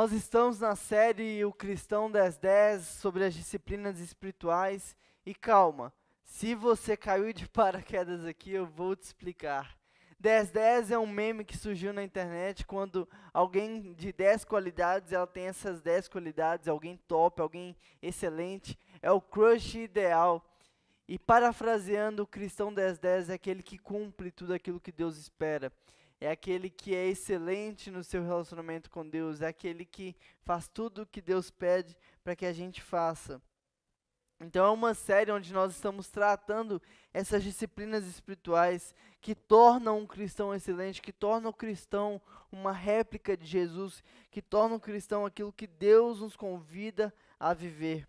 Nós estamos na série O Cristão 1010 sobre as disciplinas espirituais. E calma, se você caiu de paraquedas aqui, eu vou te explicar. 1010 é um meme que surgiu na internet quando alguém de 10 qualidades, ela tem essas 10 qualidades, alguém top, alguém excelente, é o crush ideal. E parafraseando, o cristão 1010 é aquele que cumpre tudo aquilo que Deus espera. É aquele que é excelente no seu relacionamento com Deus. É aquele que faz tudo o que Deus pede para que a gente faça. Então é uma série onde nós estamos tratando essas disciplinas espirituais que tornam um cristão excelente, que tornam o cristão uma réplica de Jesus, que tornam o cristão aquilo que Deus nos convida a viver.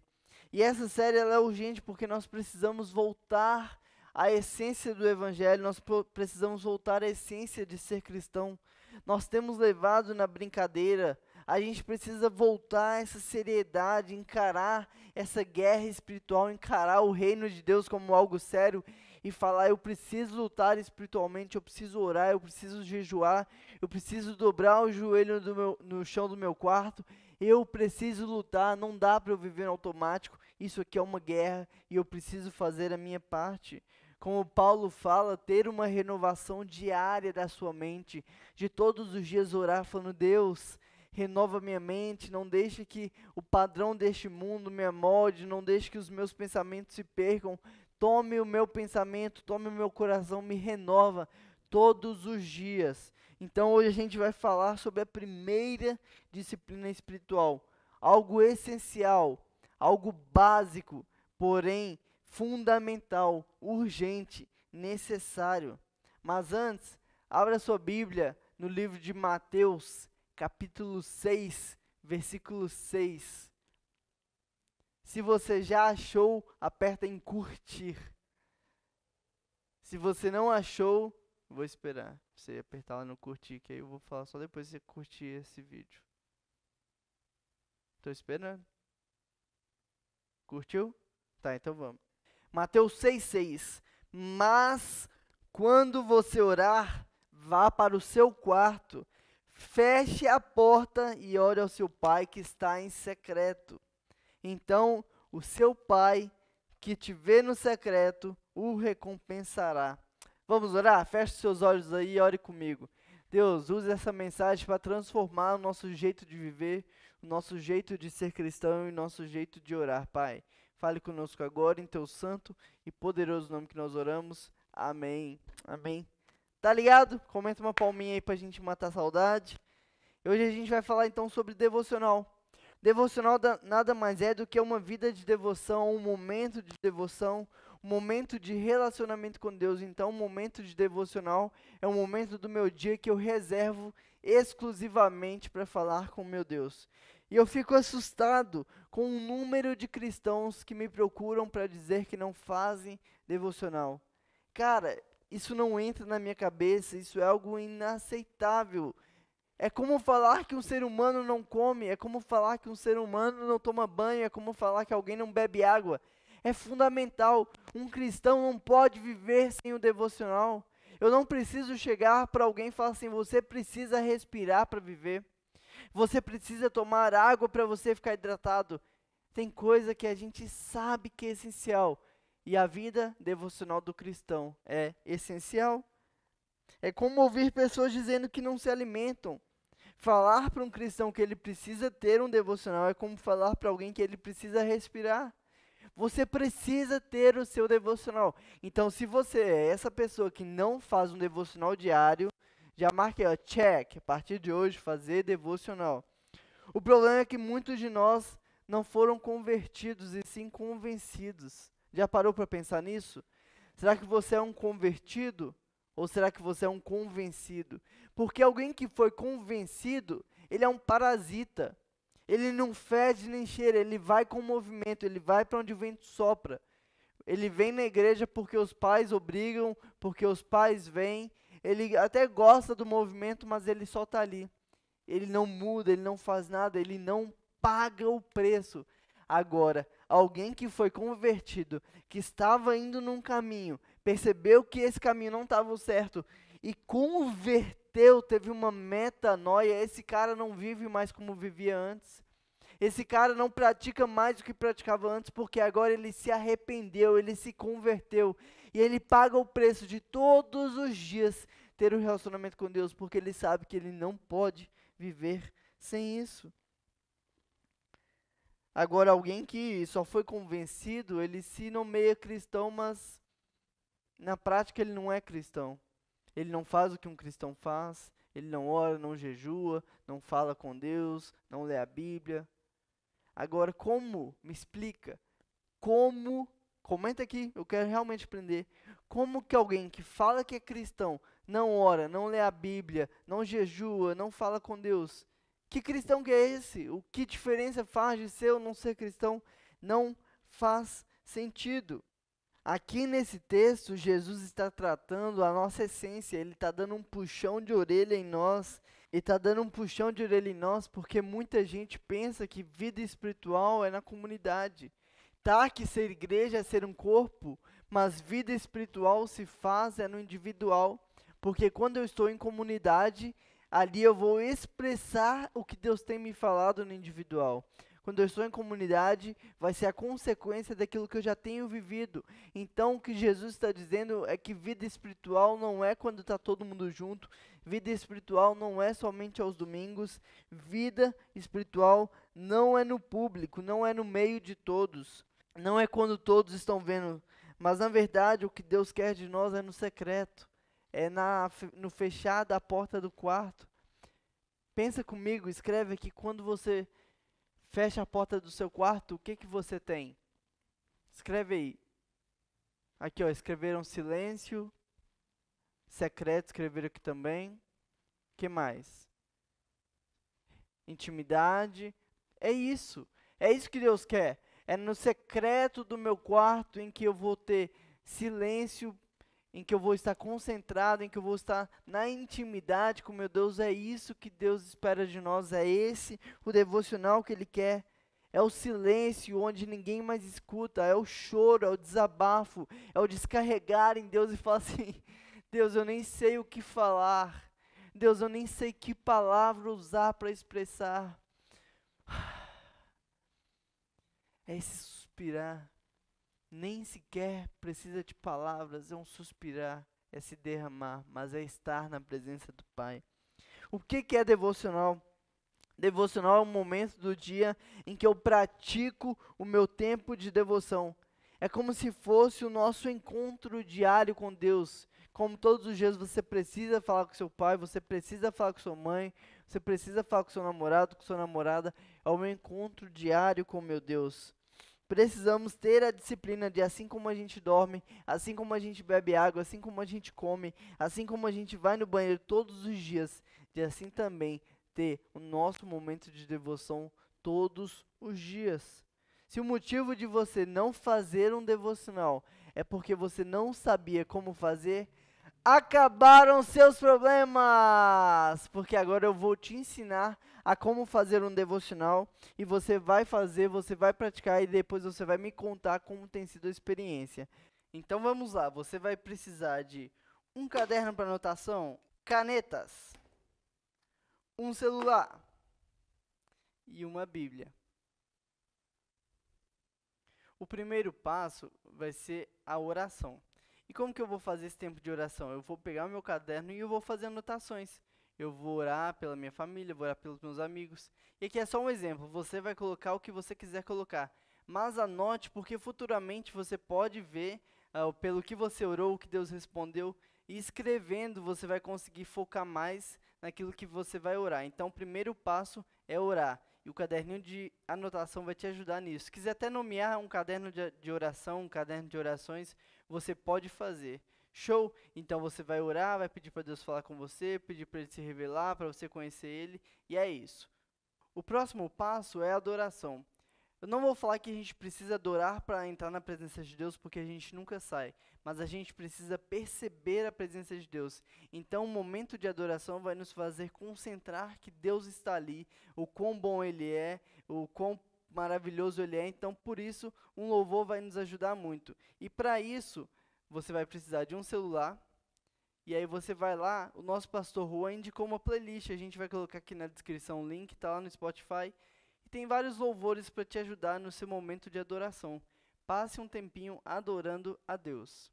E essa série ela é urgente porque nós precisamos voltar à essência do Evangelho, nós precisamos voltar à essência de ser cristão. Nós temos levado na brincadeira, a gente precisa voltar a essa seriedade, encarar essa guerra espiritual, encarar o reino de Deus como algo sério e falar: eu preciso lutar espiritualmente, eu preciso orar, eu preciso jejuar, eu preciso dobrar o joelho no chão do meu quarto, eu preciso lutar, não dá para eu viver no automático, isso aqui é uma guerra e eu preciso fazer a minha parte. Como Paulo fala, ter uma renovação diária da sua mente, de todos os dias orar falando: Deus, renova minha mente, não deixe que o padrão deste mundo me molde, não deixe que os meus pensamentos se percam, tome o meu pensamento, tome o meu coração, me renova todos os dias. Então hoje a gente vai falar sobre a primeira disciplina espiritual, algo essencial, algo básico, porém fundamental, urgente, necessário. Mas antes, abra sua Bíblia no livro de Mateus, capítulo 6, versículo 6. Se você já achou, aperta em curtir. Se você não achou, vou esperar você apertar lá no curtir, que aí eu vou falar só depois que você curtir esse vídeo. Tô esperando. Curtiu? Tá, então vamos. Mateus 6,6. Mas quando você orar, vá para o seu quarto, feche a porta e ore ao seu pai que está em secreto. Então o seu pai que te vê no secreto o recompensará. Vamos orar? Feche seus olhos aí e ore comigo. Deus, use essa mensagem para transformar o nosso jeito de viver, o nosso jeito de ser cristão e o nosso jeito de orar, Pai. Fale conosco agora em teu santo e poderoso nome que nós oramos. Amém. Amém. Tá ligado? Comenta uma palminha aí pra gente matar a saudade. Hoje a gente vai falar então sobre devocional. Devocional nada mais é do que uma vida de devoção, um momento de devoção, um momento de relacionamento com Deus. Então, um momento de devocional é um momento do meu dia que eu reservo exclusivamente para falar com o meu Deus. E eu fico assustado com o número de cristãos que me procuram para dizer que não fazem devocional. Cara, isso não entra na minha cabeça, isso é algo inaceitável. É como falar que um ser humano não come, é como falar que um ser humano não toma banho, é como falar que alguém não bebe água. É fundamental, um cristão não pode viver sem o devocional. Eu não preciso chegar para alguém e falar assim: você precisa respirar para viver. Você precisa tomar água para você ficar hidratado. Tem coisa que a gente sabe que é essencial. E a vida devocional do cristão é essencial. É como ouvir pessoas dizendo que não se alimentam. Falar para um cristão que ele precisa ter um devocional é como falar para alguém que ele precisa respirar. Você precisa ter o seu devocional. Então, se você é essa pessoa que não faz um devocional diário, já marque aí, check, a partir de hoje, fazer devocional. O problema é que muitos de nós não foram convertidos e sim convencidos. Já parou para pensar nisso? Será que você é um convertido ou será que você é um convencido? Porque alguém que foi convencido, ele é um parasita. Ele não fede nem cheira, ele vai com o movimento, ele vai para onde o vento sopra. Ele vem na igreja porque os pais obrigam, porque os pais vêm. Ele até gosta do movimento, mas ele só está ali. Ele não muda, ele não faz nada, ele não paga o preço. Agora, alguém que foi convertido, que estava indo num caminho, percebeu que esse caminho não estava certo e converteu converteu, teve uma metanoia. Esse cara não vive mais como vivia antes. Esse cara não pratica mais o que praticava antes, porque agora ele se arrependeu, ele se converteu. E ele paga o preço de todos os dias ter um relacionamento com Deus, porque ele sabe que ele não pode viver sem isso. Agora, alguém que só foi convencido, ele se nomeia cristão, mas na prática ele não é cristão. Ele não faz o que um cristão faz, ele não ora, não jejua, não fala com Deus, não lê a Bíblia. Agora, como? Me explica. Como? Comenta aqui, eu quero realmente aprender. Como que alguém que fala que é cristão, não ora, não lê a Bíblia, não jejua, não fala com Deus? Que cristão que é esse? O que diferença faz de ser ou não ser cristão? Não faz sentido. Aqui nesse texto, Jesus está tratando a nossa essência, ele está dando um puxão de orelha em nós. Ele está dando um puxão de orelha em nós porque muita gente pensa que vida espiritual é na comunidade. Tá que ser igreja é ser um corpo, mas vida espiritual se faz é no individual. Porque quando eu estou em comunidade, ali eu vou expressar o que Deus tem me falado no individual. Quando eu estou em comunidade, vai ser a consequência daquilo que eu já tenho vivido. Então, o que Jesus está dizendo é que vida espiritual não é quando está todo mundo junto. Vida espiritual não é somente aos domingos. Vida espiritual não é no público, não é no meio de todos. Não é quando todos estão vendo. Mas, na verdade, o que Deus quer de nós é no secreto. É no fechar da porta do quarto. Pensa comigo, escreve aqui, quando você fecha a porta do seu quarto, o que que você tem? Escreve aí. Aqui, ó, escreveram silêncio, secreto, escreveram aqui também. O que mais? Intimidade. É isso. É isso que Deus quer. É no secreto do meu quarto em que eu vou ter silêncio, em que eu vou estar concentrado, em que eu vou estar na intimidade com meu Deus. É isso que Deus espera de nós, é esse o devocional que Ele quer. É o silêncio onde ninguém mais escuta, é o choro, é o desabafo, é o descarregar em Deus e falar assim, Deus, eu nem sei o que falar, Deus, eu nem sei que palavra usar para expressar. É esse suspirar. Nem sequer precisa de palavras, é um suspirar, é se derramar, mas é estar na presença do Pai. O que é devocional? Devocional é um momento do dia em que eu pratico o meu tempo de devoção. É como se fosse o nosso encontro diário com Deus. Como todos os dias você precisa falar com seu pai, você precisa falar com sua mãe, você precisa falar com seu namorado, com sua namorada. É o meu encontro diário com meu Deus. Precisamos ter a disciplina de, assim como a gente dorme, assim como a gente bebe água, assim como a gente come, assim como a gente vai no banheiro todos os dias, de assim também ter o nosso momento de devoção todos os dias. Se o motivo de você não fazer um devocional é porque você não sabia como fazer, acabaram seus problemas! Porque agora eu vou te ensinar a como fazer um devocional e você vai fazer, você vai praticar e depois você vai me contar como tem sido a experiência. Então vamos lá, você vai precisar de um caderno para anotação, canetas, um celular e uma Bíblia. O primeiro passo vai ser a oração. E como que eu vou fazer esse tempo de oração? Eu vou pegar o meu caderno e eu vou fazer anotações. Eu vou orar pela minha família, vou orar pelos meus amigos. E aqui é só um exemplo, você vai colocar o que você quiser colocar. Mas anote, porque futuramente você pode ver pelo que você orou, o que Deus respondeu. E escrevendo você vai conseguir focar mais naquilo que você vai orar. Então o primeiro passo é orar. E o caderninho de anotação vai te ajudar nisso. Se quiser até nomear um caderno de oração, um caderno de orações, você pode fazer. Show? Então você vai orar, vai pedir para Deus falar com você, pedir para Ele se revelar, para você conhecer Ele, e é isso. O próximo passo é a adoração. Eu não vou falar que a gente precisa adorar para entrar na presença de Deus, porque a gente nunca sai, mas a gente precisa perceber a presença de Deus. Então o momento de adoração vai nos fazer concentrar que Deus está ali, o quão bom Ele é, o quão maravilhoso Ele é. Então por isso um louvor vai nos ajudar muito. E para isso você vai precisar de um celular E aí você vai lá, o nosso pastor Juan indicou uma playlist, a gente vai colocar aqui na descrição o link, tá lá no Spotify. E tem vários louvores para te ajudar no seu momento de adoração. Passe um tempinho adorando a Deus.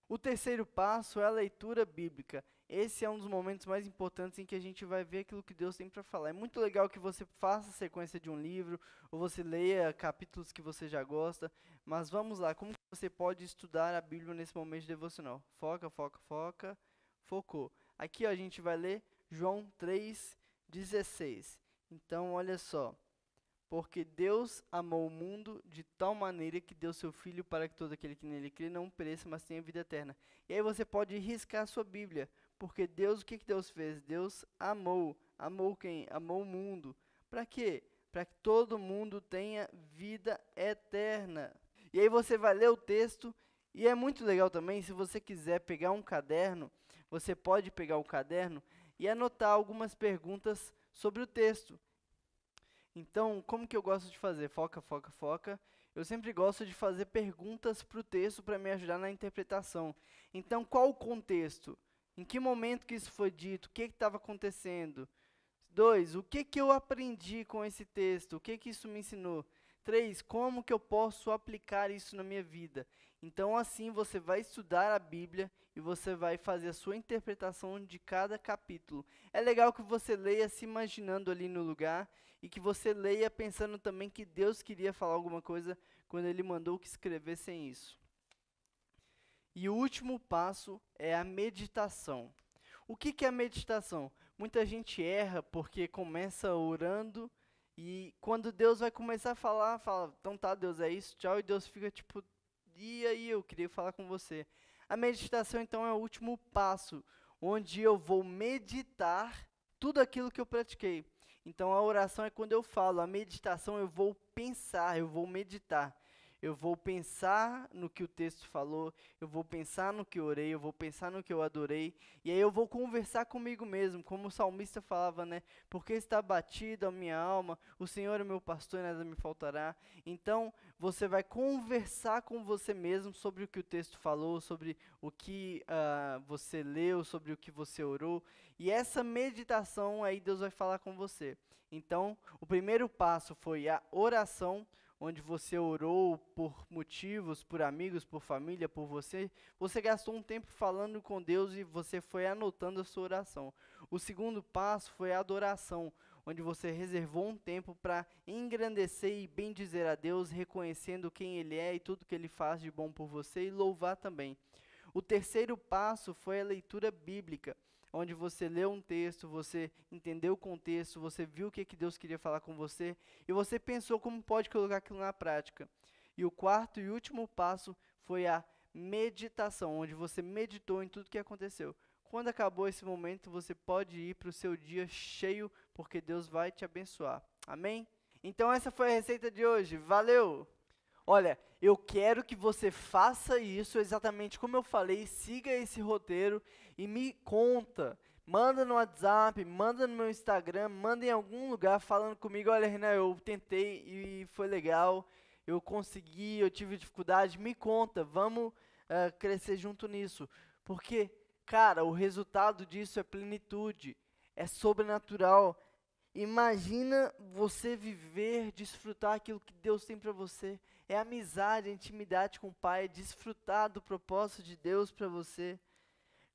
O terceiro passo é a leitura bíblica. Esse é um dos momentos mais importantes em que a gente vai ver aquilo que Deus tem para falar. É muito legal que você faça a sequência de um livro, ou você leia capítulos que você já gosta, mas vamos lá, como que você pode estudar a Bíblia nesse momento devocional? Foca, foca, foca, focou. Aqui ó, a gente vai ler João 3,16. Então, olha só. Porque Deus amou o mundo de tal maneira que deu seu Filho para que todo aquele que nele crê não pereça, mas tenha vida eterna. E aí você pode riscar a sua Bíblia, porque Deus, o que Deus fez? Deus amou. Amou quem? Amou o mundo. Para quê? Para que todo mundo tenha vida eterna. E aí você vai ler o texto, e é muito legal também, se você quiser pegar um caderno, você pode pegar o caderno e anotar algumas perguntas sobre o texto. Então, como que eu gosto de fazer? Foca, foca, foca. Eu sempre gosto de fazer perguntas para o texto para me ajudar na interpretação. Então, qual o contexto? Em que momento que isso foi dito? O que estava acontecendo? 2. O que eu aprendi com esse texto? O que isso me ensinou? 3. Como que eu posso aplicar isso na minha vida? Então, assim, você vai estudar a Bíblia e você vai fazer a sua interpretação de cada capítulo. É legal que você leia se imaginando ali no lugar e que você leia pensando também que Deus queria falar alguma coisa quando Ele mandou que escrevessem isso. E o último passo é a meditação. O que é a meditação? Muita gente erra porque começa orando e quando Deus vai começar a falar, fala, então tá, Deus, é isso, tchau, e Deus fica tipo, e aí, eu queria falar com você. A meditação, então, é o último passo, onde eu vou meditar tudo aquilo que eu pratiquei. Então, a oração é quando eu falo, a meditação eu vou pensar, eu vou meditar. Eu vou pensar no que o texto falou, eu vou pensar no que eu orei, eu vou pensar no que eu adorei, e aí eu vou conversar comigo mesmo, como o salmista falava, né? Porque está batida a minha alma, o Senhor é meu pastor e nada me faltará. Então, você vai conversar com você mesmo sobre o que o texto falou, sobre o que você leu, sobre o que você orou, e essa meditação aí Deus vai falar com você. Então, o primeiro passo foi a oração, onde você orou por motivos, por amigos, por família, por você, você gastou um tempo falando com Deus e você foi anotando a sua oração. O segundo passo foi a adoração, onde você reservou um tempo para engrandecer e bendizer a Deus, reconhecendo quem Ele é e tudo que Ele faz de bom por você e louvar também. O terceiro passo foi a leitura bíblica, onde você leu um texto, você entendeu o contexto, você viu o que Deus queria falar com você e você pensou como pode colocar aquilo na prática. E o quarto e último passo foi a meditação, onde você meditou em tudo que aconteceu. Quando acabou esse momento, você pode ir para o seu dia cheio, porque Deus vai te abençoar. Amém? Então essa foi a receita de hoje. Valeu! Olha, eu quero que você faça isso exatamente como eu falei, siga esse roteiro e me conta. Manda no WhatsApp, manda no meu Instagram, manda em algum lugar falando comigo, olha, Renan, eu tentei e foi legal, eu consegui, eu tive dificuldade, me conta, vamos crescer junto nisso. Porque, cara, o resultado disso é plenitude, é sobrenatural. Imagina você viver, desfrutar aquilo que Deus tem para você. É amizade, é intimidade com o Pai, é desfrutar do propósito de Deus para você.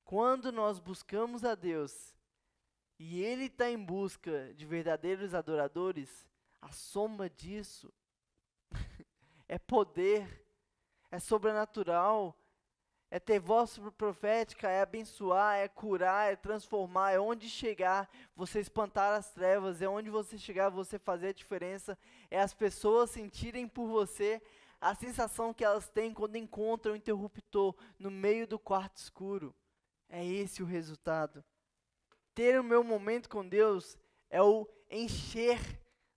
Quando nós buscamos a Deus e Ele está em busca de verdadeiros adoradores, a soma disso é poder, é sobrenatural, é ter voz profética, é abençoar, é curar, é transformar, é onde chegar, você espantar as trevas, é onde você chegar, você fazer a diferença, é as pessoas sentirem por você a sensação que elas têm quando encontram o interruptor no meio do quarto escuro. É esse o resultado. Ter o meu momento com Deus é o encher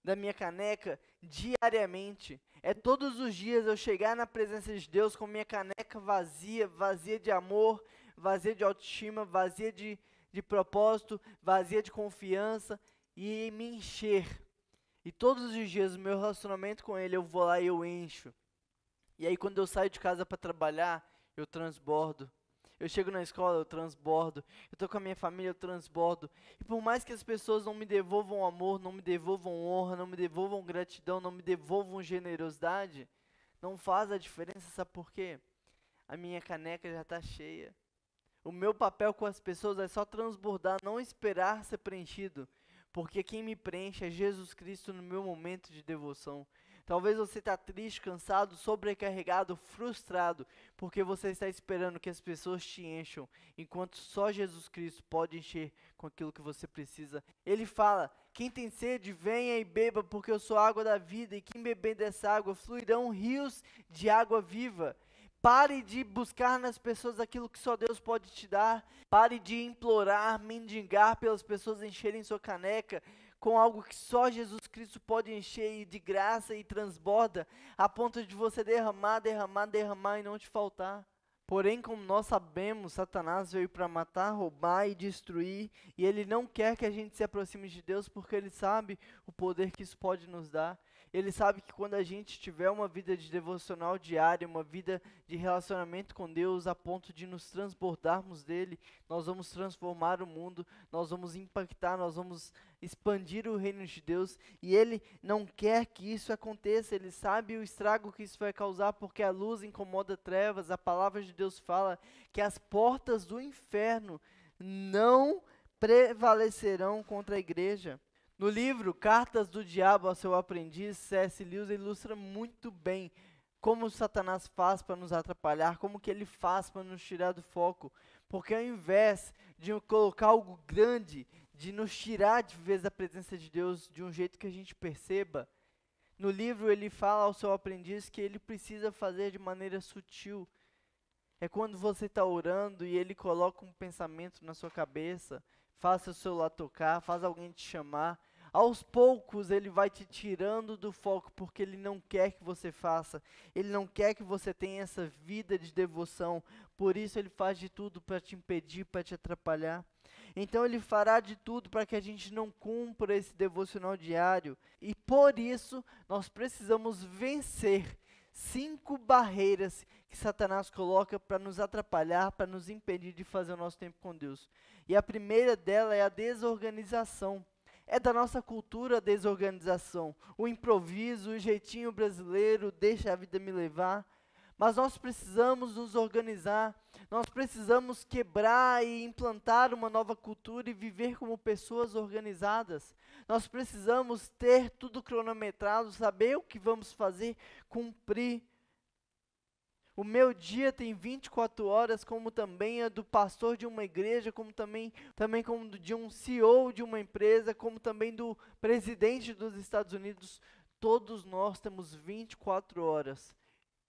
da minha caneca diariamente. É todos os dias eu chegar na presença de Deus com minha caneca vazia, vazia de amor, vazia de autoestima, vazia de propósito, vazia de confiança e me encher. E todos os dias o meu relacionamento com Ele eu vou lá e eu encho. E aí quando eu saio de casa para trabalhar, eu transbordo. Eu chego na escola, eu transbordo. Eu tô com a minha família, eu transbordo. E por mais que as pessoas não me devolvam amor, não me devolvam honra, não me devolvam gratidão, não me devolvam generosidade, não faz a diferença, sabe por quê? A minha caneca já está cheia. O meu papel com as pessoas é só transbordar, não esperar ser preenchido. Porque quem me preenche é Jesus Cristo no meu momento de devoção. Talvez você está triste, cansado, sobrecarregado, frustrado, porque você está esperando que as pessoas te encham, enquanto só Jesus Cristo pode encher com aquilo que você precisa. Ele fala: quem tem sede, venha e beba, porque eu sou a água da vida, e quem beber dessa água fluirão rios de água viva. Pare de buscar nas pessoas aquilo que só Deus pode te dar. Pare de implorar, mendigar pelas pessoas encherem sua caneca com algo que só Jesus Cristo pode encher de graça e transborda, a ponto de você derramar, derramar, derramar e não te faltar. Porém, como nós sabemos, Satanás veio para matar, roubar e destruir, e ele não quer que a gente se aproxime de Deus, porque ele sabe o poder que isso pode nos dar. Ele sabe que quando a gente tiver uma vida de devocional diária, uma vida de relacionamento com Deus, a ponto de nos transbordarmos dele, nós vamos transformar o mundo, nós vamos impactar, nós vamos expandir o reino de Deus, e ele não quer que isso aconteça. Ele sabe o estrago que isso vai causar, porque a luz incomoda trevas. A palavra de Deus fala que as portas do inferno não prevalecerão contra a igreja. No livro Cartas do Diabo ao Seu Aprendiz, C.S. Lewis ilustra muito bem como Satanás faz para nos atrapalhar, como que ele faz para nos tirar do foco. Porque ao invés de colocar algo grande, de nos tirar de vez da presença de Deus de um jeito que a gente perceba, no livro ele fala ao seu aprendiz que ele precisa fazer de maneira sutil. É quando você está orando e ele coloca um pensamento na sua cabeça, faça o celular tocar, faz alguém te chamar. Aos poucos ele vai te tirando do foco, porque ele não quer que você faça, ele não quer que você tenha essa vida de devoção, por isso ele faz de tudo para te impedir, para te atrapalhar. Então ele fará de tudo para que a gente não cumpra esse devocional diário, e por isso nós precisamos vencer 5 barreiras que Satanás coloca para nos atrapalhar, para nos impedir de fazer o nosso tempo com Deus. E a primeira dela é a desorganização. É da nossa cultura a desorganização, o improviso, o jeitinho brasileiro, deixa a vida me levar. Mas nós precisamos nos organizar, nós precisamos quebrar e implantar uma nova cultura e viver como pessoas organizadas. Nós precisamos ter tudo cronometrado, saber o que vamos fazer, cumprir. O meu dia tem 24 horas, como também a do pastor de uma igreja, como também como de um CEO de uma empresa, como também do presidente dos Estados Unidos. Todos nós temos 24 horas.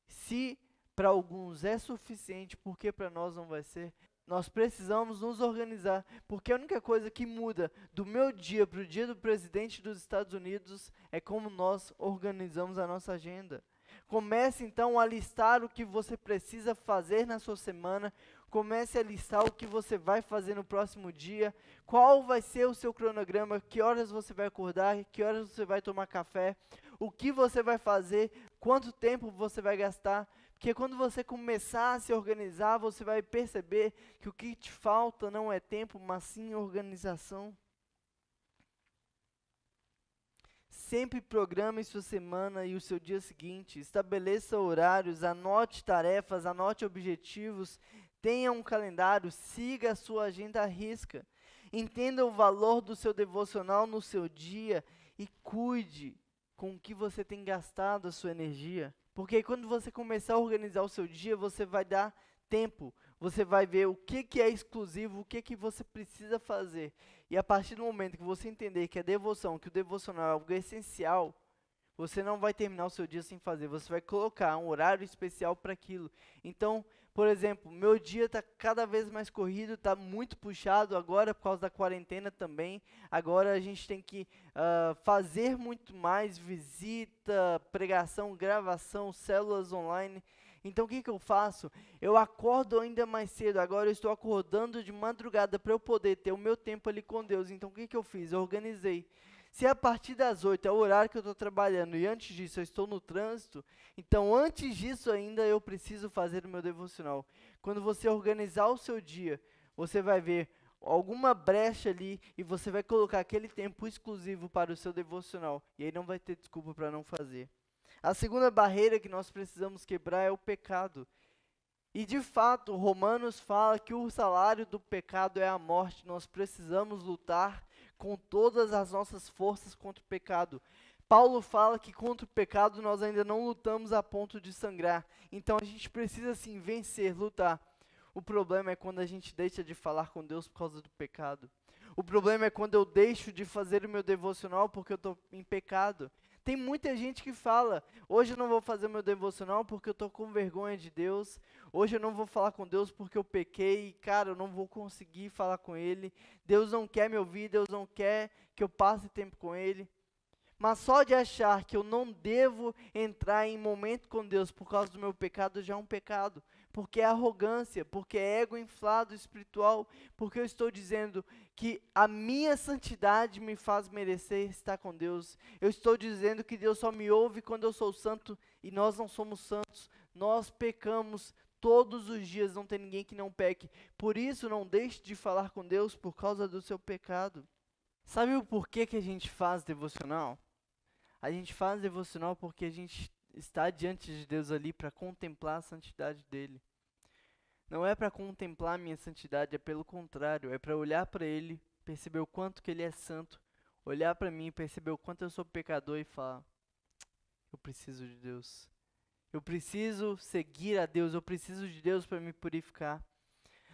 Se para alguns é suficiente, por que para nós não vai ser? Nós precisamos nos organizar, porque a única coisa que muda do meu dia para o dia do presidente dos Estados Unidos é como nós organizamos a nossa agenda. Comece então a listar o que você precisa fazer na sua semana. Comece a listar o que você vai fazer no próximo dia. Qual vai ser o seu cronograma? Que horas você vai acordar? Que horas você vai tomar café? O que você vai fazer? Quanto tempo você vai gastar? Porque quando você começar a se organizar, você vai perceber que o que te falta não é tempo, mas sim organização. Sempre programe sua semana e o seu dia seguinte, estabeleça horários, anote tarefas, anote objetivos, tenha um calendário, siga a sua agenda à risca. Entenda o valor do seu devocional no seu dia e cuide com o que você tem gastado a sua energia. Porque quando você começar a organizar o seu dia, você vai dar tempo, você vai ver o que é exclusivo, o que você precisa fazer. E a partir do momento que você entender que a devoção, que o devocional é algo essencial, você não vai terminar o seu dia sem fazer, você vai colocar um horário especial para aquilo. Então, por exemplo, meu dia está cada vez mais corrido, está muito puxado agora por causa da quarentena também. Agora a gente tem que fazer muito mais, visita, pregação, gravação, células online. Então o que eu faço? Eu acordo ainda mais cedo, agora eu estou acordando de madrugada para eu poder ter o meu tempo ali com Deus. Então o que eu fiz? Eu organizei. Se a partir das 8 é o horário que eu estou trabalhando e antes disso eu estou no trânsito, então antes disso ainda eu preciso fazer o meu devocional. Quando você organizar o seu dia, você vai ver alguma brecha ali e você vai colocar aquele tempo exclusivo para o seu devocional. E aí não vai ter desculpa para não fazer. A segunda barreira que nós precisamos quebrar é o pecado. E de fato, Romanos fala que o salário do pecado é a morte. Nós precisamos lutar com todas as nossas forças contra o pecado. Paulo fala que contra o pecado nós ainda não lutamos a ponto de sangrar. Então a gente precisa sim vencer, lutar. O problema é quando a gente deixa de falar com Deus por causa do pecado. O problema é quando eu deixo de fazer o meu devocional porque eu estou em pecado. Tem muita gente que fala, hoje eu não vou fazer o meu devocional porque eu estou com vergonha de Deus. Hoje eu não vou falar com Deus porque eu pequei e, cara, eu não vou conseguir falar com Ele. Deus não quer me ouvir, Deus não quer que eu passe tempo com Ele. Mas só de achar que eu não devo entrar em momento com Deus por causa do meu pecado já é um pecado. Porque é arrogância, porque é ego inflado espiritual, porque eu estou dizendo que a minha santidade me faz merecer estar com Deus. Eu estou dizendo que Deus só me ouve quando eu sou santo e nós não somos santos. Nós pecamos todos os dias, não tem ninguém que não peque. Por isso, não deixe de falar com Deus por causa do seu pecado. Sabe o porquê que a gente faz devocional? A gente faz devocional porque a gente está diante de Deus ali para contemplar a santidade dele. Não é para contemplar a minha santidade, é pelo contrário, é para olhar para ele, perceber o quanto que ele é santo, olhar para mim, perceber o quanto eu sou pecador e falar: eu preciso de Deus. Eu preciso seguir a Deus, eu preciso de Deus para me purificar.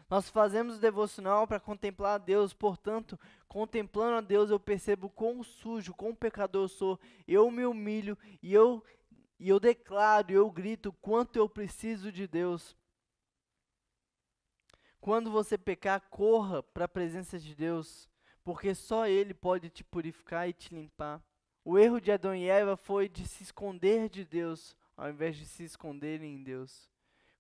Nós fazemos devocional para contemplar a Deus, portanto, contemplando a Deus, eu percebo quão sujo, quão pecador eu sou. Eu me humilho e eu declaro, eu grito quanto eu preciso de Deus. Quando você pecar, corra para a presença de Deus, porque só Ele pode te purificar e te limpar. O erro de Adão e Eva foi de se esconder de Deus, ao invés de se esconderem em Deus.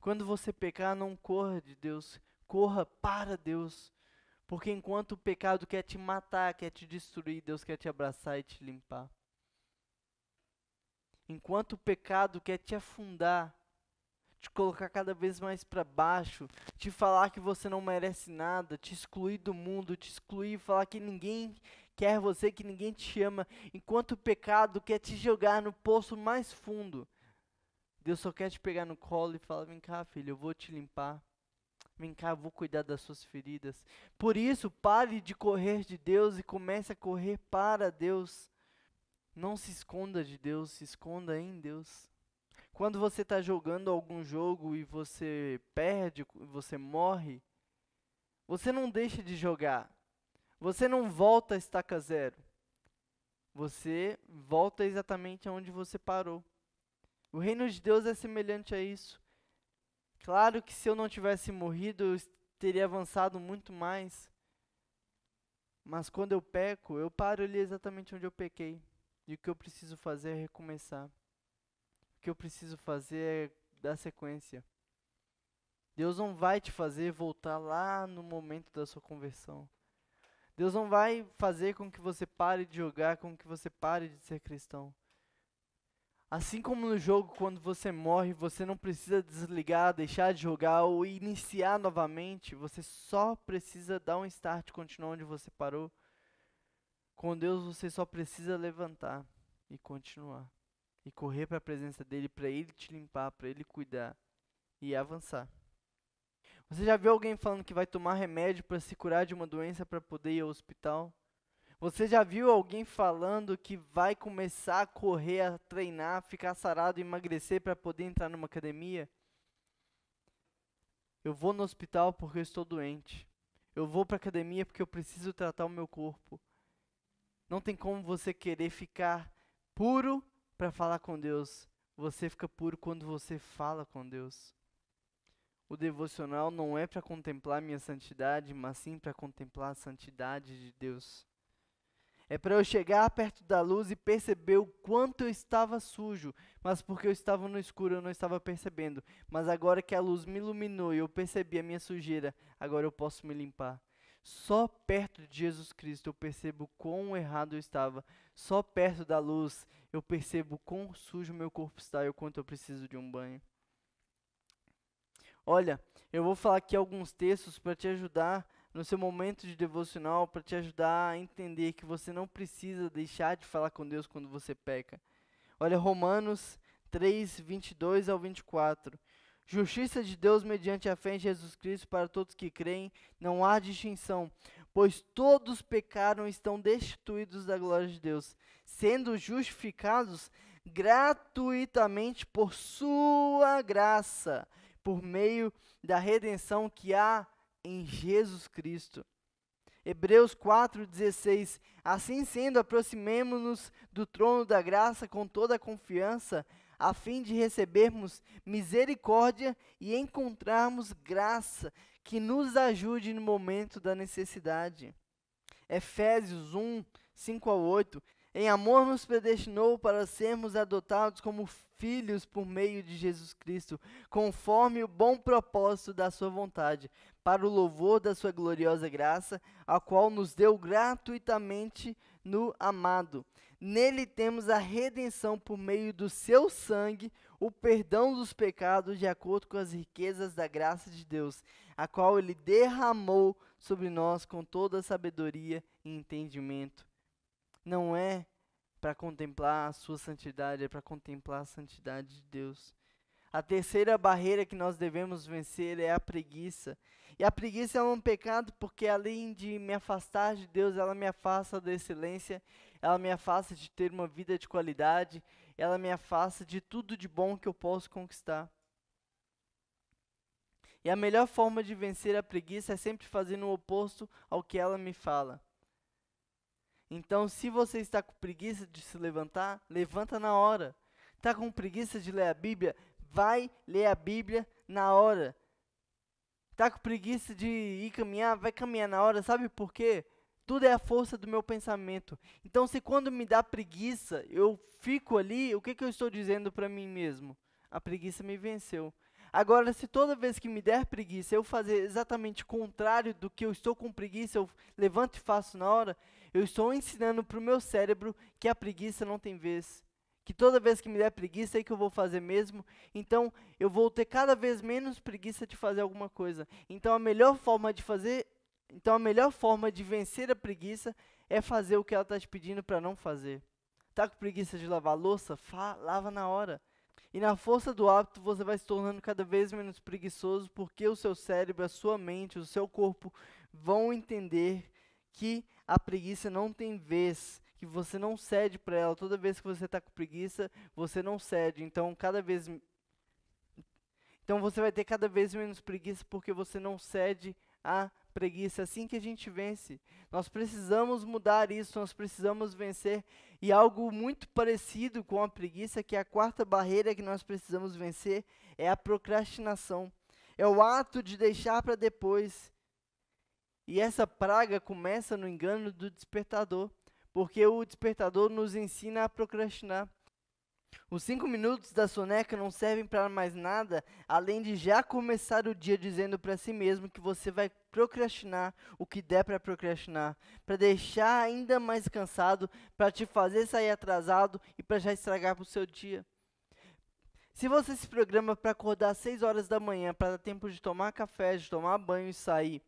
Quando você pecar, não corra de Deus, corra para Deus. Porque enquanto o pecado quer te matar, quer te destruir, Deus quer te abraçar e te limpar. Enquanto o pecado quer te afundar, te colocar cada vez mais para baixo, te falar que você não merece nada, te excluir do mundo, te excluir, falar que ninguém quer você, que ninguém te ama, enquanto o pecado quer te jogar no poço mais fundo, Deus só quer te pegar no colo e falar: vem cá, filho, eu vou te limpar. Vem cá, eu vou cuidar das suas feridas. Por isso, pare de correr de Deus e comece a correr para Deus. Não se esconda de Deus, se esconda em Deus. Quando você está jogando algum jogo e você perde, você morre, você não deixa de jogar. Você não volta a estaca zero. Você volta exatamente aonde você parou. O reino de Deus é semelhante a isso. Claro que se eu não tivesse morrido, eu teria avançado muito mais. Mas quando eu peco, eu paro ali exatamente onde eu pequei. E o que eu preciso fazer é recomeçar. O que eu preciso fazer é dar sequência. Deus não vai te fazer voltar lá no momento da sua conversão. Deus não vai fazer com que você pare de jogar, com que você pare de ser cristão. Assim como no jogo, quando você morre, você não precisa desligar, deixar de jogar ou iniciar novamente. Você só precisa dar um start, continuar onde você parou. Com Deus você só precisa levantar e continuar. E correr para a presença dEle, para Ele te limpar, para Ele cuidar e avançar. Você já viu alguém falando que vai tomar remédio para se curar de uma doença para poder ir ao hospital? Você já viu alguém falando que vai começar a correr, a treinar, ficar sarado, emagrecer para poder entrar numa academia? Eu vou no hospital porque eu estou doente. Eu vou para a academia porque eu preciso tratar o meu corpo. Não tem como você querer ficar puro para falar com Deus. Você fica puro quando você fala com Deus. O devocional não é para contemplar minha santidade, mas sim para contemplar a santidade de Deus. É para eu chegar perto da luz e perceber o quanto eu estava sujo, mas porque eu estava no escuro eu não estava percebendo. Mas agora que a luz me iluminou e eu percebi a minha sujeira, agora eu posso me limpar. Só perto de Jesus Cristo eu percebo quão errado eu estava. Só perto da luz eu percebo quão sujo meu corpo está e o quanto eu preciso de um banho. Olha, eu vou falar aqui alguns textos para te ajudar no seu momento de devocional, para te ajudar a entender que você não precisa deixar de falar com Deus quando você peca. Olha, Romanos 3, 22 ao 24. Justiça de Deus mediante a fé em Jesus Cristo para todos que creem, não há distinção, pois todos pecaram e estão destituídos da glória de Deus, sendo justificados gratuitamente por sua graça, por meio da redenção que há em Jesus Cristo. Hebreus 4,16. Assim sendo, aproximemo-nos do trono da graça com toda a confiança, a fim de recebermos misericórdia e encontrarmos graça que nos ajude no momento da necessidade. Efésios 1, 5 ao 8. Em amor nos predestinou para sermos adotados como filhos por meio de Jesus Cristo, conforme o bom propósito da sua vontade, para o louvor da sua gloriosa graça, a qual nos deu gratuitamente no amado. Nele temos a redenção por meio do seu sangue, o perdão dos pecados de acordo com as riquezas da graça de Deus, a qual ele derramou sobre nós com toda a sabedoria e entendimento. Não é para contemplar a sua santidade, é para contemplar a santidade de Deus. A terceira barreira que nós devemos vencer é a preguiça. E a preguiça é um pecado porque, além de me afastar de Deus, ela me afasta da excelência, ela me afasta de ter uma vida de qualidade, ela me afasta de tudo de bom que eu posso conquistar. E a melhor forma de vencer a preguiça é sempre fazendo o oposto ao que ela me fala. Então, se você está com preguiça de se levantar, levanta na hora. Está com preguiça de ler a Bíblia? Vai ler a Bíblia na hora. Está com preguiça de ir caminhar? Vai caminhar na hora. Sabe por quê? Tudo é a força do meu pensamento. Então, se quando me dá preguiça, eu fico ali, o que eu estou dizendo para mim mesmo? A preguiça me venceu. Agora, se toda vez que me der preguiça, eu fazer exatamente o contrário do que eu estou com preguiça, eu levanto e faço na hora, eu estou ensinando para o meu cérebro que a preguiça não tem vez. Que toda vez que me der preguiça é que eu vou fazer mesmo. Então, eu vou ter cada vez menos preguiça de fazer alguma coisa. Então, a melhor forma de vencer a preguiça é fazer o que ela está te pedindo para não fazer. Tá com preguiça de lavar a louça? Lava na hora. E na força do hábito, você vai se tornando cada vez menos preguiçoso, porque o seu cérebro, a sua mente, o seu corpo vão entender que a preguiça não tem vez, que você não cede para ela. Toda vez que você está com preguiça, você não cede. Então você vai ter cada vez menos preguiça, porque você não cede à preguiça. É assim que a gente vence. Nós precisamos mudar isso, nós precisamos vencer. E algo muito parecido com a preguiça, que é a quarta barreira que nós precisamos vencer, é a procrastinação. É o ato de deixar para depois. E essa praga começa no engano do despertador, porque o despertador nos ensina a procrastinar. Os 5 minutos da soneca não servem para mais nada, além de já começar o dia dizendo para si mesmo que você vai procrastinar o que der para procrastinar, para deixar ainda mais cansado, para te fazer sair atrasado e para já estragar para o seu dia. Se você se programa para acordar às 6 horas da manhã, para dar tempo de tomar café, de tomar banho e sair,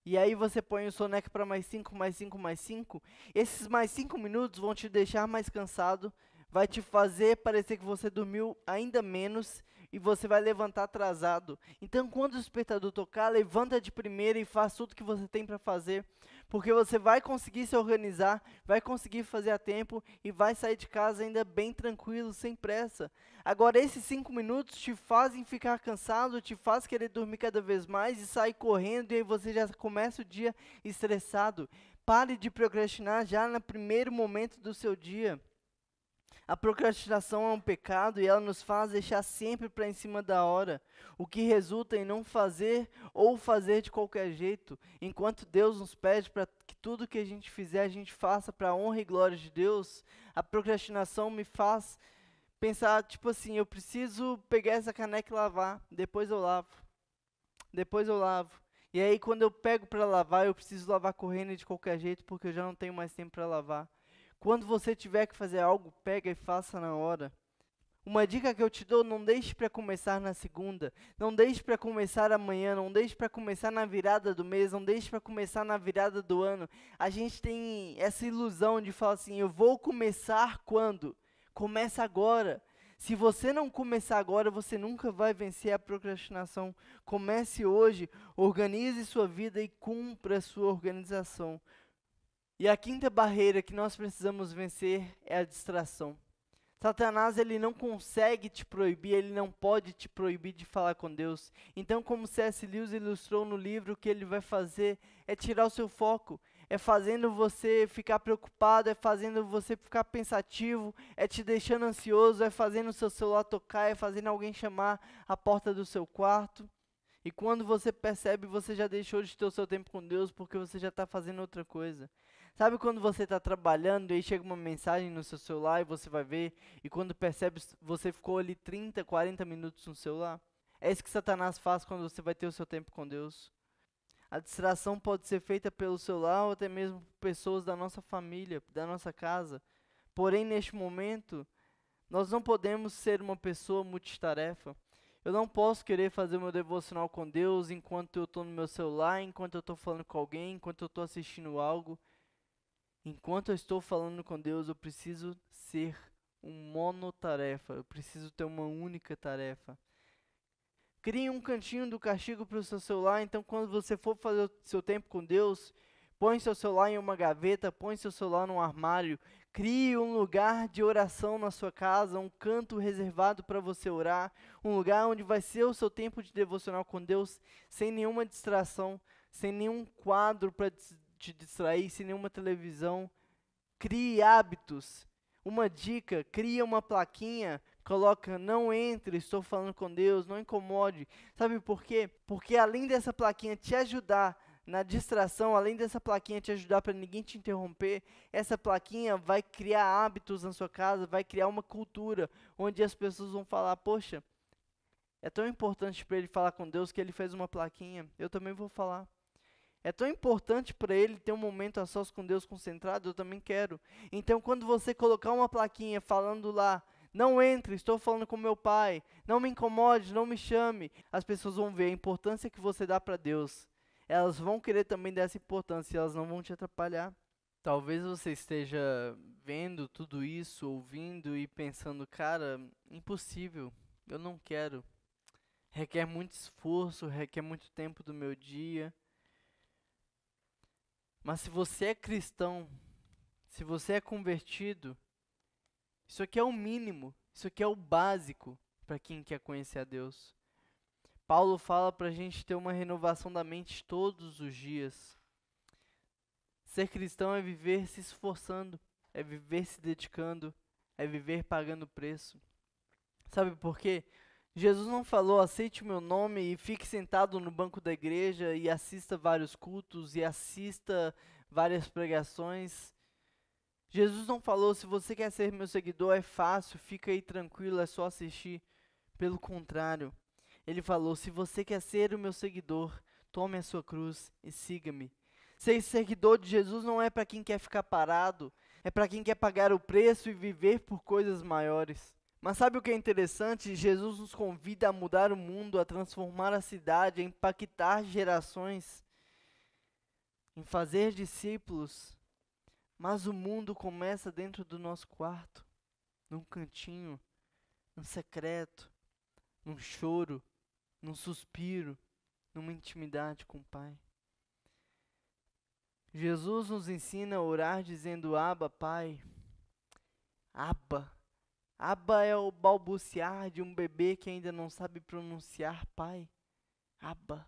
e aí você põe o soneca para mais 5, mais 5, mais 5, esses mais 5 minutos vão te deixar mais cansado, vai te fazer parecer que você dormiu ainda menos e você vai levantar atrasado. Então, quando o despertador tocar, levanta de primeira e faz tudo que você tem para fazer, porque você vai conseguir se organizar, vai conseguir fazer a tempo e vai sair de casa ainda bem tranquilo, sem pressa. Agora, esses 5 minutos te fazem ficar cansado, te faz querer dormir cada vez mais e sair correndo, e aí você já começa o dia estressado. Pare de procrastinar já no primeiro momento do seu dia. A procrastinação é um pecado e ela nos faz deixar sempre para em cima da hora, o que resulta em não fazer ou fazer de qualquer jeito, enquanto Deus nos pede para que tudo que a gente fizer, a gente faça para a honra e glória de Deus. A procrastinação me faz pensar, tipo assim, eu preciso pegar essa caneca e lavar, depois eu lavo. E aí quando eu pego para lavar, eu preciso lavar correndo de qualquer jeito, porque eu já não tenho mais tempo para lavar. Quando você tiver que fazer algo, pega e faça na hora. Uma dica que eu te dou, não deixe para começar na segunda, não deixe para começar amanhã, não deixe para começar na virada do mês, não deixe para começar na virada do ano. A gente tem essa ilusão de falar assim, eu vou começar quando? Começa agora. Se você não começar agora, você nunca vai vencer a procrastinação. Comece hoje, organize sua vida e cumpra a sua organização. E a quinta barreira que nós precisamos vencer é a distração. Satanás, ele não consegue te proibir, ele não pode te proibir de falar com Deus. Então, como C.S. Lewis ilustrou no livro, o que ele vai fazer é tirar o seu foco, é fazendo você ficar preocupado, é fazendo você ficar pensativo, é te deixando ansioso, é fazendo o seu celular tocar, é fazendo alguém chamar a porta do seu quarto. E quando você percebe, você já deixou de ter o seu tempo com Deus, porque você já está fazendo outra coisa. Sabe quando você está trabalhando e aí chega uma mensagem no seu celular e você vai ver, e quando percebe, você ficou ali 30, 40 minutos no celular? É isso que Satanás faz quando você vai ter o seu tempo com Deus. A distração pode ser feita pelo celular ou até mesmo por pessoas da nossa família, da nossa casa. Porém, neste momento, nós não podemos ser uma pessoa multitarefa. Eu não posso querer fazer o meu devocional com Deus enquanto eu estou no meu celular, enquanto eu estou falando com alguém, enquanto eu estou assistindo algo. Enquanto eu estou falando com Deus, eu preciso ser um monotarefa. Eu preciso ter uma única tarefa. Crie um cantinho do castigo para o seu celular. Então, quando você for fazer o seu tempo com Deus, põe seu celular em uma gaveta, põe seu celular num armário. Crie um lugar de oração na sua casa, um canto reservado para você orar, um lugar onde vai ser o seu tempo de devocional com Deus, sem nenhuma distração, sem nenhum quadro para te distrair, sem nenhuma televisão. Crie hábitos. Uma dica, cria uma plaquinha, coloca não entre, estou falando com Deus, não incomode. Sabe por quê? Porque além dessa plaquinha te ajudar na distração, além dessa plaquinha te ajudar para ninguém te interromper, essa plaquinha vai criar hábitos na sua casa, vai criar uma cultura onde as pessoas vão falar, poxa, é tão importante para ele falar com Deus que ele fez uma plaquinha, eu também vou falar. É tão importante para ele ter um momento a sós com Deus concentrado, eu também quero. Então, quando você colocar uma plaquinha falando lá, não entre, estou falando com meu pai, não me incomode, não me chame, as pessoas vão ver a importância que você dá para Deus. Elas vão querer também dar essa importância, elas não vão te atrapalhar. Talvez você esteja vendo tudo isso, ouvindo e pensando, cara, impossível, eu não quero. Requer muito esforço, requer muito tempo do meu dia. Mas se você é cristão, se você é convertido, isso aqui é o mínimo, isso aqui é o básico para quem quer conhecer a Deus. Paulo fala para a gente ter uma renovação da mente todos os dias. Ser cristão é viver se esforçando, é viver se dedicando, é viver pagando preço. Sabe por quê? Jesus não falou, aceite o meu nome e fique sentado no banco da igreja e assista vários cultos e assista várias pregações. Jesus não falou, se você quer ser meu seguidor, é fácil, fica aí tranquilo, é só assistir. Pelo contrário, ele falou, se você quer ser o meu seguidor, tome a sua cruz e siga-me. Ser seguidor de Jesus não é para quem quer ficar parado, é para quem quer pagar o preço e viver por coisas maiores. Mas sabe o que é interessante? Jesus nos convida a mudar o mundo, a transformar a cidade, a impactar gerações, em fazer discípulos. Mas o mundo começa dentro do nosso quarto, num cantinho, num secreto, num choro, num suspiro, numa intimidade com o Pai. Jesus nos ensina a orar dizendo Abba, Pai. Abba. Abba é o balbuciar de um bebê que ainda não sabe pronunciar pai. Abba.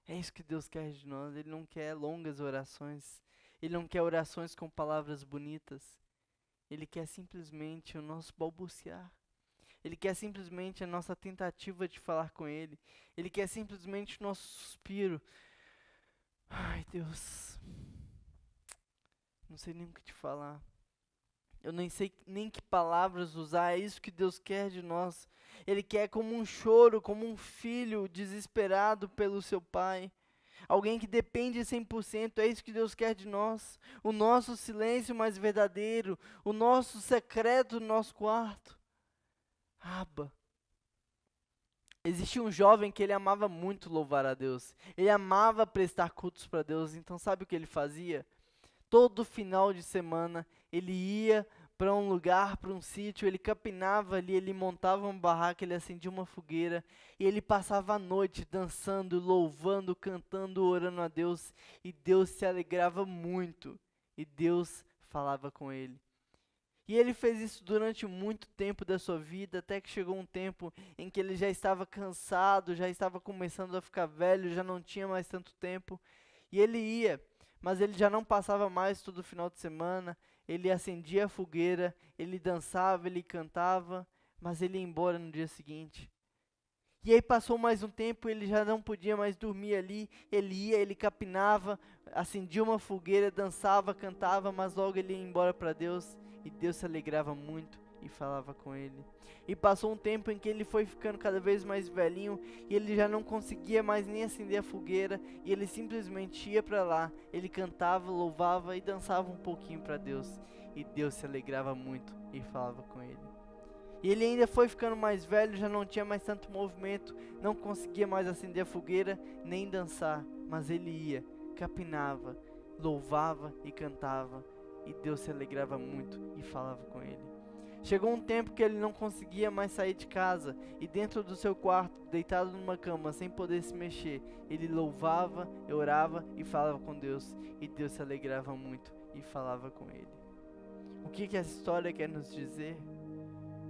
É isso que Deus quer de nós. Ele não quer longas orações. Ele não quer orações com palavras bonitas. Ele quer simplesmente o nosso balbuciar. Ele quer simplesmente a nossa tentativa de falar com Ele. Ele quer simplesmente o nosso suspiro. Ai, Deus. Não sei nem o que te falar. Eu nem sei nem que palavras usar, é isso que Deus quer de nós. Ele quer como um choro, como um filho desesperado pelo seu pai. alguém que depende 100%. É isso que Deus quer de nós. O nosso silêncio mais verdadeiro, o nosso secreto no nosso quarto. Abba. Existia um jovem que ele amava muito louvar a Deus. Ele amava prestar cultos para Deus. Então sabe o que ele fazia? Todo final de semana ele ia para um lugar, para um sítio, ele capinava ali, ele montava uma barraca, ele acendia uma fogueira e ele passava a noite dançando, louvando, cantando, orando a Deus, e Deus se alegrava muito e Deus falava com ele. E ele fez isso durante muito tempo da sua vida, até que chegou um tempo em que ele já estava cansado, já estava começando a ficar velho, já não tinha mais tanto tempo, e ele ia, mas ele já não passava mais todo final de semana. Ele acendia a fogueira, ele dançava, ele cantava, mas ele ia embora no dia seguinte. E aí passou mais um tempo, ele já não podia mais dormir ali, ele ia, ele capinava, acendia uma fogueira, dançava, cantava, mas logo ele ia embora para Deus, e Deus se alegrava muito e falava com ele. E passou um tempo em que ele foi ficando cada vez mais velhinho, e ele já não conseguia mais nem acender a fogueira, e ele simplesmente ia para lá, ele cantava, louvava e dançava um pouquinho para Deus, e Deus se alegrava muito e falava com ele. E ele ainda foi ficando mais velho, já não tinha mais tanto movimento, não conseguia mais acender a fogueira, nem dançar, mas ele ia, capinava, louvava e cantava, e Deus se alegrava muito e falava com ele. Chegou um tempo que ele não conseguia mais sair de casa, e dentro do seu quarto, deitado numa cama, sem poder se mexer, ele louvava, orava e falava com Deus, e Deus se alegrava muito e falava com ele. O que essa história quer nos dizer?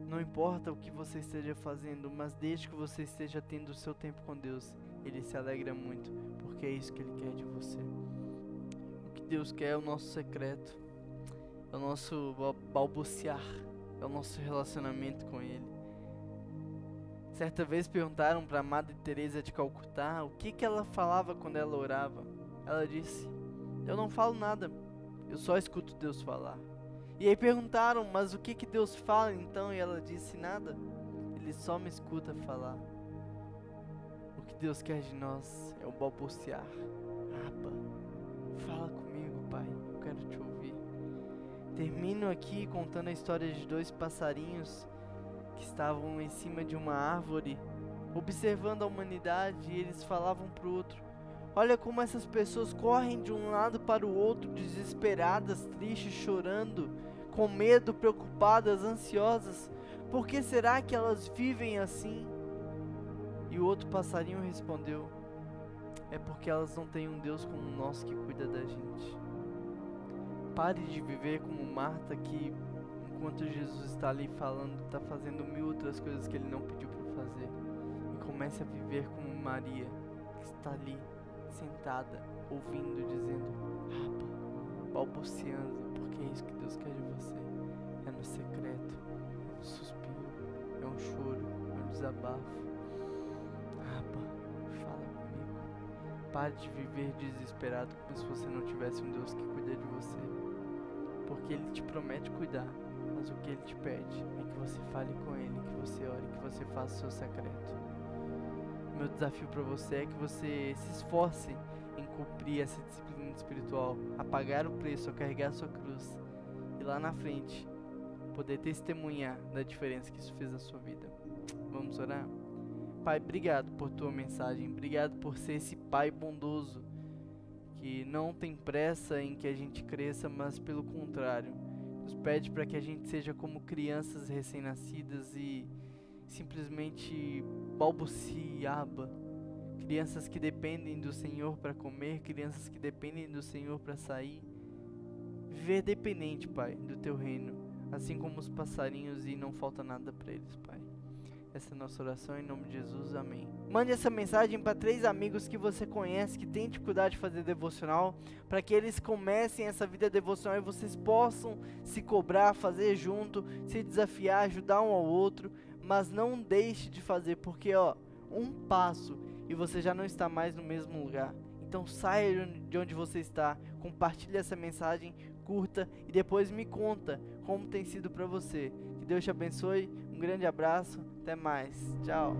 Não importa o que você esteja fazendo, mas desde que você esteja tendo o seu tempo com Deus, Ele se alegra muito, porque é isso que Ele quer de você. O que Deus quer é o nosso secreto, é o nosso balbuciar, é o nosso relacionamento com Ele. Certa vez perguntaram para a Madre Teresa de Calcutá o que ela falava quando ela orava. Ela disse: eu não falo nada, eu só escuto Deus falar. E aí perguntaram: mas o que Deus fala então? E ela disse: nada, Ele só me escuta falar. O que Deus quer de nós é o balbuciar. Abba, fala comigo, Pai, eu quero te ouvir. Termino aqui contando a história de dois passarinhos que estavam em cima de uma árvore, observando a humanidade, e eles falavam para o outro: olha como essas pessoas correm de um lado para o outro, desesperadas, tristes, chorando, com medo, preocupadas, ansiosas. Por que será que elas vivem assim? E o outro passarinho respondeu: é porque elas não têm um Deus como o nosso que cuida da gente. Pare de viver como Marta, que enquanto Jesus está ali falando, está fazendo 1000 outras coisas que Ele não pediu para fazer. E comece a viver como Maria, que está ali sentada, ouvindo, dizendo: Abba, balbuciando, porque é isso que Deus quer de você. É no secreto, é um suspiro, é um choro, é um desabafo. Abba, fala comigo. Pare de viver desesperado como se você não tivesse um Deus que cuida de você, porque Ele te promete cuidar, mas o que Ele te pede é que você fale com Ele, que você ore, que você faça o seu secreto. Meu desafio para você é que você se esforce em cumprir essa disciplina espiritual, a pagar o preço, a carregar a sua cruz, e lá na frente poder testemunhar da diferença que isso fez na sua vida. Vamos orar? Pai, obrigado por tua mensagem, obrigado por ser esse Pai bondoso, que não tem pressa em que a gente cresça, mas pelo contrário, nos pede para que a gente seja como crianças recém-nascidas e simplesmente balbucie, Abba. Crianças que dependem do Senhor para comer, crianças que dependem do Senhor para sair. Viver dependente, Pai, do Teu reino, assim como os passarinhos, e não falta nada para eles, Pai. Essa é a nossa oração em nome de Jesus, amém. Mande essa mensagem para 3 amigos que você conhece, que tem dificuldade de fazer devocional, para que eles comecem essa vida devocional e vocês possam se cobrar, fazer junto, se desafiar, ajudar um ao outro, mas não deixe de fazer, porque um passo e você já não está mais no mesmo lugar. Então saia de onde você está, compartilhe essa mensagem, curta e depois me conta como tem sido para você. Que Deus te abençoe, um grande abraço, até mais, tchau.